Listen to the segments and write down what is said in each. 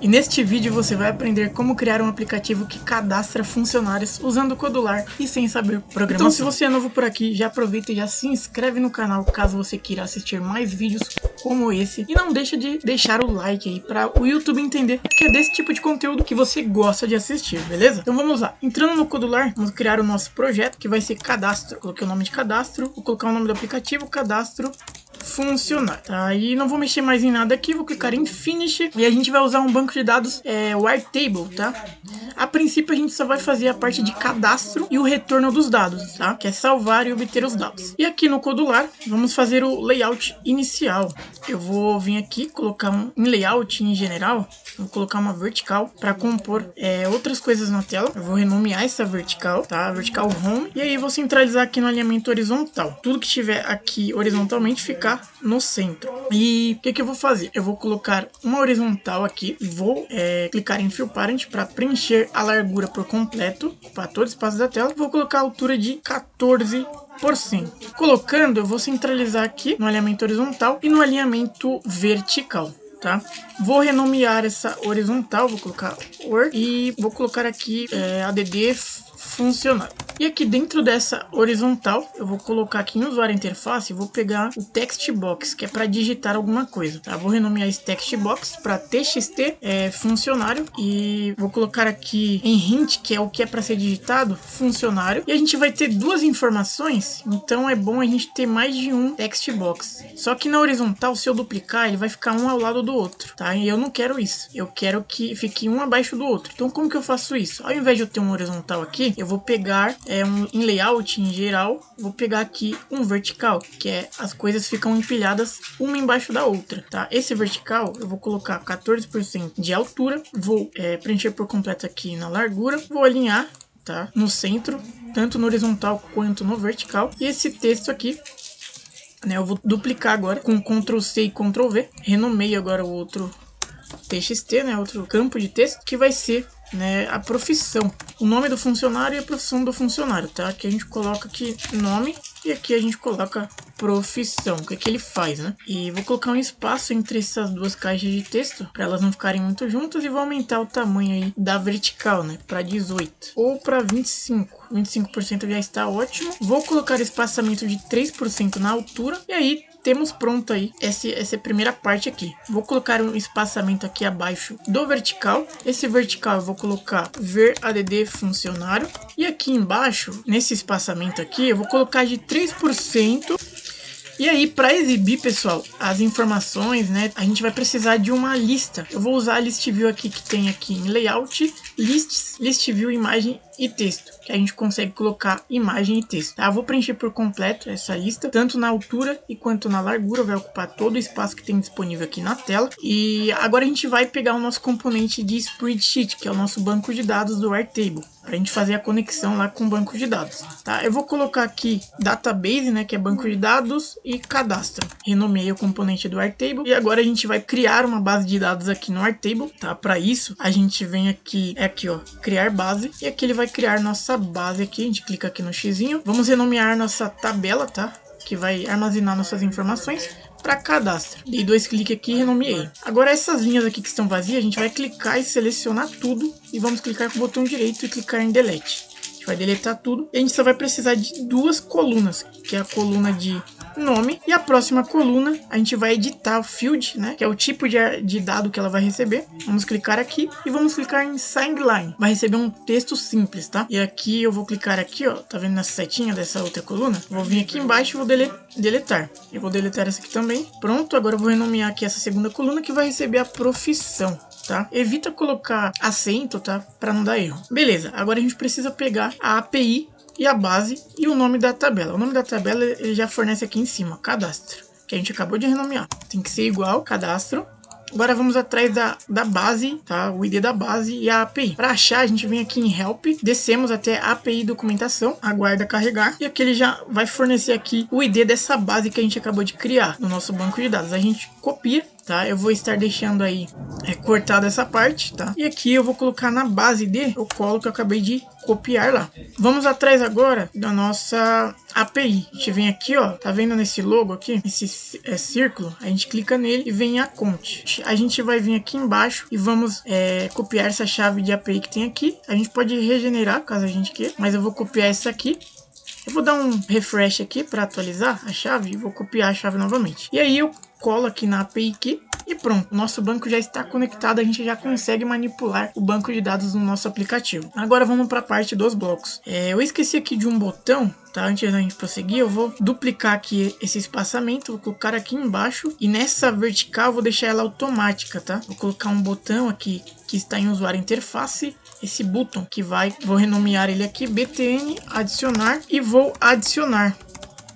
E neste vídeo você vai aprender como criar um aplicativo que cadastra funcionários usando o Codular e sem saber programar. Então se você é novo por aqui, já aproveita e já se inscreve no canal caso você queira assistir mais vídeos como esse. E não deixa de deixar o like aí para o YouTube entender que é desse tipo de conteúdo que você gosta de assistir, beleza? Então vamos lá. Entrando no Codular, vamos criar o nosso projeto que vai ser cadastro. Coloquei o nome de cadastro, vou colocar o nome do aplicativo, cadastro funcionar, tá? E não vou mexer mais em nada aqui, vou clicar em Finish e a gente vai usar um banco de dados Airtable, tá? A princípio a gente só vai fazer a parte de cadastro e o retorno dos dados, tá? Que é salvar e obter os dados. E aqui no Codular, vamos fazer o layout inicial. Eu vou vir aqui, colocar em layout em geral, vou colocar uma vertical para compor outras coisas na tela. Eu vou renomear essa vertical, tá? Vertical Home. E aí vou centralizar aqui no alinhamento horizontal. Tudo que estiver aqui horizontalmente ficar no centro. E o que eu vou fazer? Eu vou colocar uma horizontal aqui e vou clicar em Fill Parent para preencher a largura por completo, ocupar todo o espaço da tela. Vou colocar a altura de 14%. Colocando, eu vou centralizar aqui no alinhamento horizontal e no alinhamento vertical, tá? Vou renomear essa horizontal, vou colocar Word e vou colocar aqui add funcionar. E aqui dentro dessa horizontal, eu vou colocar aqui em usuário interface, vou pegar o text box, que é para digitar alguma coisa, tá? Vou renomear esse text box para txt funcionário e vou colocar aqui em hint, que é o que é para ser digitado, funcionário. E a gente vai ter duas informações, então é bom a gente ter mais de um text box. Só que na horizontal, se eu duplicar, ele vai ficar um ao lado do outro, tá? E eu não quero isso. Eu quero que fique um abaixo do outro. Então como que eu faço isso? Ao invés de eu ter um horizontal aqui, eu vou pegar em layout em geral, vou pegar aqui um vertical, que é as coisas ficam empilhadas uma embaixo da outra, tá? Esse vertical eu vou colocar 14% de altura, vou preencher por completo aqui na largura, vou alinhar, tá? No centro, tanto no horizontal quanto no vertical. E esse texto aqui, né, eu vou duplicar agora com Ctrl C e Ctrl V, renomeio agora o outro txt, né, outro campo de texto, que vai ser, né, a profissão, o nome do funcionário e a profissão do funcionário, tá? Aqui a gente coloca aqui nome e aqui a gente coloca profissão, o que é que ele faz, né? E vou colocar um espaço entre essas duas caixas de texto para elas não ficarem muito juntas e vou aumentar o tamanho aí da vertical, né, para 18 ou para 25. 25% já está ótimo. Vou colocar espaçamento de 3% na altura e aí temos pronto aí essa primeira parte aqui. Vou colocar um espaçamento aqui abaixo do vertical. Esse vertical eu vou colocar ver add funcionário. E aqui embaixo, nesse espaçamento aqui, eu vou colocar de 3%. E aí, para exibir, pessoal, as informações, né, a gente vai precisar de uma lista. Eu vou usar a list view aqui que tem aqui em layout, lists, list view, imagem e texto, que a gente consegue colocar imagem e texto, tá? Eu vou preencher por completo essa lista, tanto na altura e quanto na largura, vai ocupar todo o espaço que tem disponível aqui na tela. E agora a gente vai pegar o nosso componente de spreadsheet, que é o nosso banco de dados do Airtable, para a gente fazer a conexão lá com o banco de dados, tá? Eu vou colocar aqui database, né, que é banco de dados, e cadastro. Renomeei o componente do Airtable e agora a gente vai criar uma base de dados aqui no Airtable, tá? Para isso a gente vem aqui, ó, criar base, e aqui ele vai criar nossa base aqui. A gente clica aqui no xizinho, vamos renomear nossa tabela, tá? Que vai armazenar nossas informações para cadastro. Dei 2 cliques aqui e renomeei. Agora essas linhas aqui que estão vazias, a gente vai clicar e selecionar tudo e vamos clicar com o botão direito e clicar em delete. A gente vai deletar tudo e a gente só vai precisar de duas colunas, que é a coluna de nome e a próxima coluna a gente vai editar o field, né, que é o tipo de dado que ela vai receber. Vamos clicar aqui e vamos clicar em Sideline. Vai receber um texto simples, tá? E aqui eu vou clicar aqui, ó, tá vendo nessa setinha dessa outra coluna? Vou vir aqui embaixo e vou deletar. Eu vou deletar essa aqui também. Pronto, agora eu vou renomear aqui essa segunda coluna que vai receber a profissão, tá? Evita colocar acento, tá? Para não dar erro. Beleza, agora a gente precisa pegar a API e a base e o nome da tabela. O nome da tabela ele já fornece aqui em cima, cadastro, que a gente acabou de renomear. Tem que ser igual, cadastro. Agora vamos atrás da base, tá? O ID da base e a API. Para achar, a gente vem aqui em Help, descemos até API documentação, aguarda carregar, e aqui ele já vai fornecer aqui o ID dessa base que a gente acabou de criar no nosso banco de dados. A gente copia, tá? Eu vou estar deixando aí cortado essa parte, tá? E aqui eu vou colocar na base o colo que eu acabei de copiar lá. Vamos atrás agora da nossa API. A gente vem aqui, ó, tá vendo nesse logo aqui, esse círculo? A gente clica nele e vem a conte. A gente vai vir aqui embaixo e vamos copiar essa chave de API que tem aqui. A gente pode regenerar caso a gente queira, mas eu vou copiar essa aqui. Eu vou dar um refresh aqui para atualizar a chave e vou copiar a chave novamente. E aí eu colo aqui na API aqui e pronto. O nosso banco já está conectado, a gente já consegue manipular o banco de dados no nosso aplicativo. Agora vamos para a parte dos blocos. Eu esqueci aqui de um botão, tá? Antes da gente prosseguir, eu vou duplicar aqui esse espaçamento, vou colocar aqui embaixo e nessa vertical eu vou deixar ela automática, tá? Vou colocar um botão aqui que está em usuário interface, esse botão que vou renomear ele aqui, btn adicionar e vou adicionar.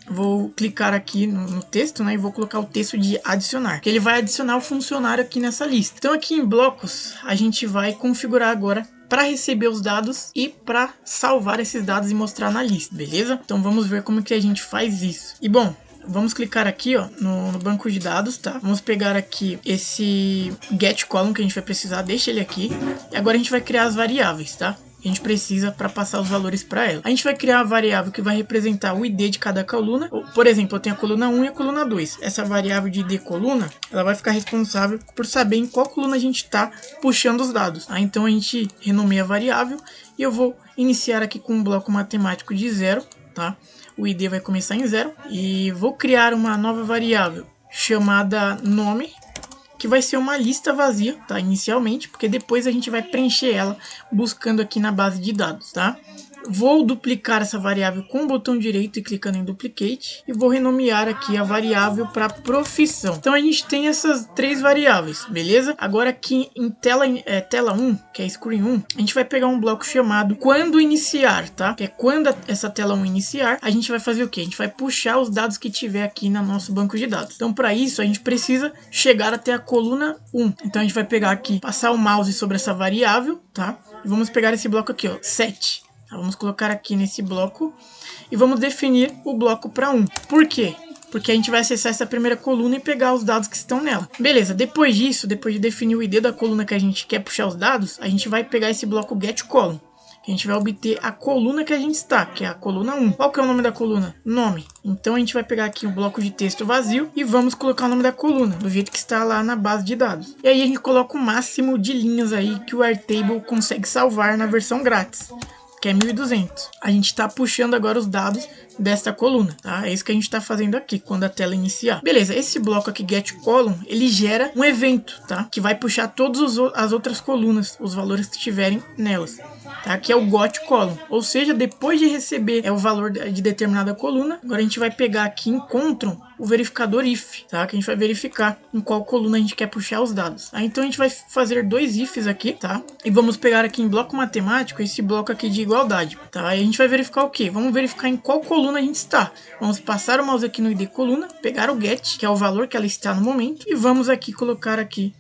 Vou clicar aqui no texto, né, e vou colocar o texto de adicionar, que ele vai adicionar o funcionário aqui nessa lista. Então aqui em blocos a gente vai configurar agora para receber os dados e para salvar esses dados e mostrar na lista, beleza? Então vamos ver como que a gente faz isso. E bom, vamos clicar aqui, ó, no banco de dados, tá? Vamos pegar aqui esse get column que a gente vai precisar, deixa ele aqui. E agora a gente vai criar as variáveis, tá? A gente precisa para passar os valores para ela. A gente vai criar a variável que vai representar o ID de cada coluna. Por exemplo, eu tenho a coluna 1 e a coluna 2. Essa variável de ID coluna, ela vai ficar responsável por saber em qual coluna a gente está puxando os dados. Tá? Então a gente renomeia a variável e eu vou iniciar aqui com um bloco matemático de 0, tá? O ID vai começar em 0 e vou criar uma nova variável chamada nome, que vai ser uma lista vazia, tá? Inicialmente, porque depois a gente vai preencher ela buscando aqui na base de dados, tá? Vou duplicar essa variável com o botão direito e clicando em duplicate e vou renomear aqui a variável para profissão. Então a gente tem essas três variáveis, beleza? Agora aqui em tela 1, que é screen 1, a gente vai pegar um bloco chamado quando iniciar, tá? Que é quando essa tela 1 iniciar, a gente vai fazer o quê? A gente vai puxar os dados que tiver aqui no nosso banco de dados. Então para isso a gente precisa chegar até a coluna 1. Então a gente vai pegar aqui, passar o mouse sobre essa variável, tá? E vamos pegar esse bloco aqui, ó, set. Vamos colocar aqui nesse bloco e vamos definir o bloco para 1. Por quê? Porque a gente vai acessar essa primeira coluna e pegar os dados que estão nela. Beleza, depois disso, depois de definir o ID da coluna que a gente quer puxar os dados, a gente vai pegar esse bloco getColumn. A gente vai obter a coluna que a gente está, que é a coluna 1. Qual que é o nome da coluna? Nome. Então a gente vai pegar aqui um bloco de texto vazio e vamos colocar o nome da coluna, do jeito que está lá na base de dados. E aí a gente coloca o máximo de linhas aí que o Airtable consegue salvar na versão grátis, que é 1200. A gente está puxando agora os dados desta coluna, tá? É isso que a gente está fazendo aqui, quando a tela iniciar. Beleza, esse bloco aqui, getColumn, ele gera um evento, tá? Que vai puxar todas as outras colunas, os valores que tiverem nelas, tá? Que é o getColumn. Ou seja, depois de receber o valor de determinada coluna, agora a gente vai pegar aqui em Ctrl o verificador if, tá? Que a gente vai verificar em qual coluna a gente quer puxar os dados. Tá? Então a gente vai fazer dois ifs aqui, tá? E vamos pegar aqui em bloco matemático esse bloco aqui de igualdade, tá? E a gente vai verificar o quê? Vamos verificar em qual coluna a gente está. Vamos passar o mouse aqui no ID coluna, pegar o get, que é o valor que ela está no momento, e vamos aqui colocar aqui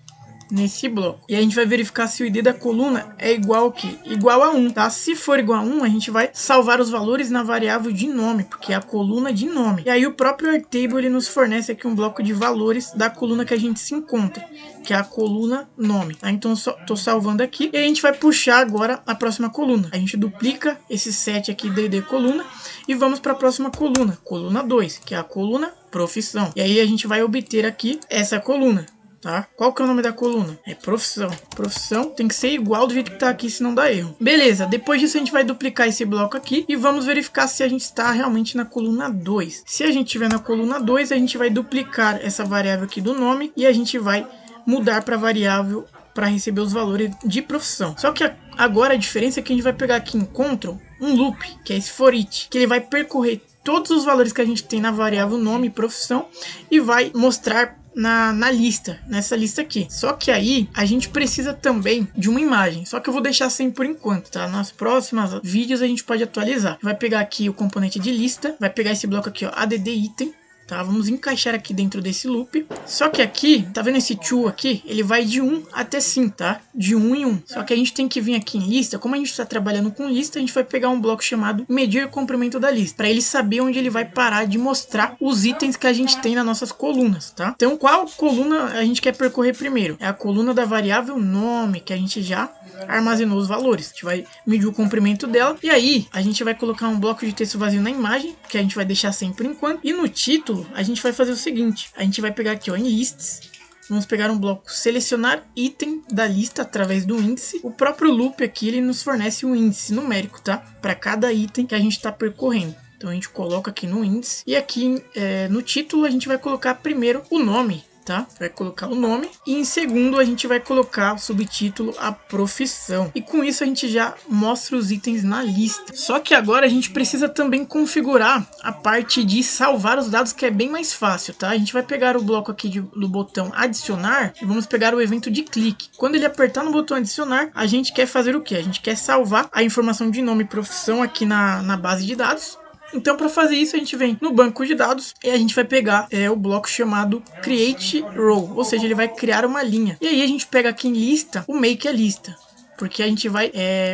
nesse bloco. E a gente vai verificar se o ID da coluna é igual ao quê? Igual a 1, tá? Se for igual a 1, a gente vai salvar os valores na variável de nome, porque é a coluna de nome. E aí o próprio Airtable, ele nos fornece aqui um bloco de valores da coluna que a gente se encontra, que é a coluna nome, tá? Então tô salvando aqui e a gente vai puxar agora a próxima coluna. A gente duplica esse set aqui do ID coluna e vamos para a próxima coluna, coluna 2, que é a coluna profissão. E aí a gente vai obter aqui essa coluna. Tá? Qual que é o nome da coluna? É profissão. Profissão tem que ser igual do jeito que tá aqui, senão dá erro. Beleza, depois disso a gente vai duplicar esse bloco aqui e vamos verificar se a gente está realmente na coluna 2. Se a gente estiver na coluna 2, a gente vai duplicar essa variável aqui do nome e a gente vai mudar para a variável para receber os valores de profissão. Só que agora a diferença é que a gente vai pegar aqui em Ctrl um loop, que é esse for each, que ele vai percorrer todos os valores que a gente tem na variável nome e profissão e vai mostrar na lista, nessa lista aqui. Só que aí a gente precisa também de uma imagem, só que eu vou deixar sem por enquanto, tá? Nas próximas vídeos a gente pode atualizar. Vai pegar aqui o componente de lista, vai pegar esse bloco aqui, ó, add item, tá? Vamos encaixar aqui dentro desse loop. Só que aqui, tá vendo esse to aqui? Ele vai de 1 até 5, tá? De 1 em 1. Só que a gente tem que vir aqui em lista. Como a gente está trabalhando com lista, a gente vai pegar um bloco chamado medir o comprimento da lista, para ele saber onde ele vai parar de mostrar os itens que a gente tem nas nossas colunas, tá? Então, qual coluna a gente quer percorrer primeiro? É a coluna da variável nome, que a gente já armazenou os valores. A gente vai medir o comprimento dela. E aí, a gente vai colocar um bloco de texto vazio na imagem, que a gente vai deixar sem por enquanto. E no título, a gente vai fazer o seguinte. A gente vai pegar aqui, ó, em lists. Vamos pegar um bloco selecionar item da lista através do índice. O próprio loop aqui, ele nos fornece um índice numérico, tá? Para cada item que a gente está percorrendo. Então a gente coloca aqui no índice. E aqui no título a gente vai colocar primeiro o nome, tá? Vai colocar o nome. E em segundo a gente vai colocar o subtítulo a profissão. E com isso a gente já mostra os itens na lista. Só que agora a gente precisa também configurar a parte de salvar os dados, que é bem mais fácil, tá? A gente vai pegar o bloco aqui do botão adicionar e vamos pegar o evento de clique. Quando ele apertar no botão adicionar, a gente quer fazer o quê? A gente quer salvar a informação de nome e profissão aqui na base de dados. Então, para fazer isso, a gente vem no banco de dados e a gente vai pegar o bloco chamado Create Row, ou seja, ele vai criar uma linha. E aí a gente pega aqui em lista o make a lista, porque a gente vai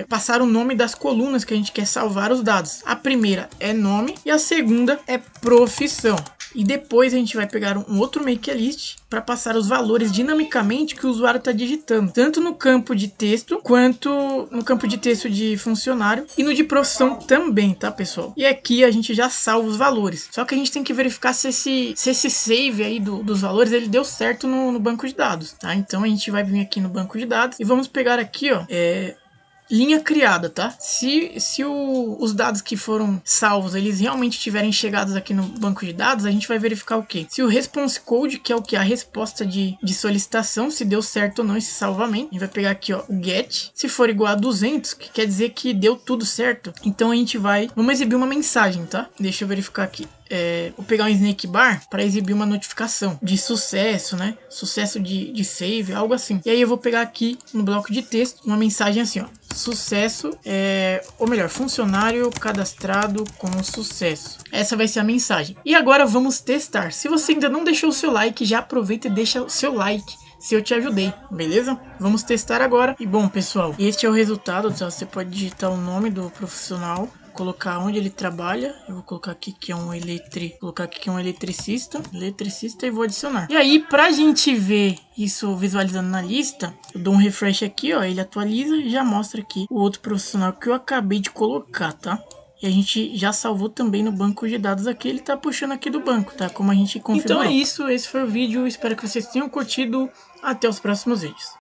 passar o nome das colunas que a gente quer salvar os dados. A primeira é nome e a segunda é profissão. E depois a gente vai pegar um outro make a list para passar os valores dinamicamente que o usuário está digitando, tanto no campo de texto quanto no campo de texto de funcionário e no de profissão também, tá, pessoal? E aqui a gente já salva os valores. Só que a gente tem que verificar se esse save aí dos valores ele deu certo no banco de dados, tá? Então a gente vai vir aqui no banco de dados e vamos pegar aqui, ó, linha criada, tá? Se os dados que foram salvos, eles realmente tiverem chegados aqui no banco de dados, a gente vai verificar o quê? Se o response code, que é o que? A resposta de solicitação, se deu certo ou não esse salvamento. A gente vai pegar aqui, ó, o get. Se for igual a 200, que quer dizer que deu tudo certo, então a gente vamos exibir uma mensagem, tá? Deixa eu verificar aqui. Vou pegar um snake bar para exibir uma notificação de sucesso, né? Sucesso de save, algo assim. E aí eu vou pegar aqui no bloco de texto uma mensagem assim, ó. Sucesso, ou melhor, funcionário cadastrado com sucesso. Essa vai ser a mensagem. E agora vamos testar. Se você ainda não deixou o seu like, já aproveita e deixa o seu like, se eu te ajudei, beleza? Vamos testar agora. E bom, pessoal, este é o resultado, tá? Você pode digitar o nome do profissional, colocar onde ele trabalha. Eu vou colocar aqui que é um eletricista e vou adicionar. E aí, pra gente ver isso visualizando na lista, eu dou um refresh aqui, ó, ele atualiza e já mostra aqui o outro profissional que eu acabei de colocar, tá? E a gente já salvou também no banco de dados aqui, ele tá puxando aqui do banco, tá? Como a gente configurou. Então é isso, esse foi o vídeo, espero que vocês tenham curtido. Até os próximos vídeos.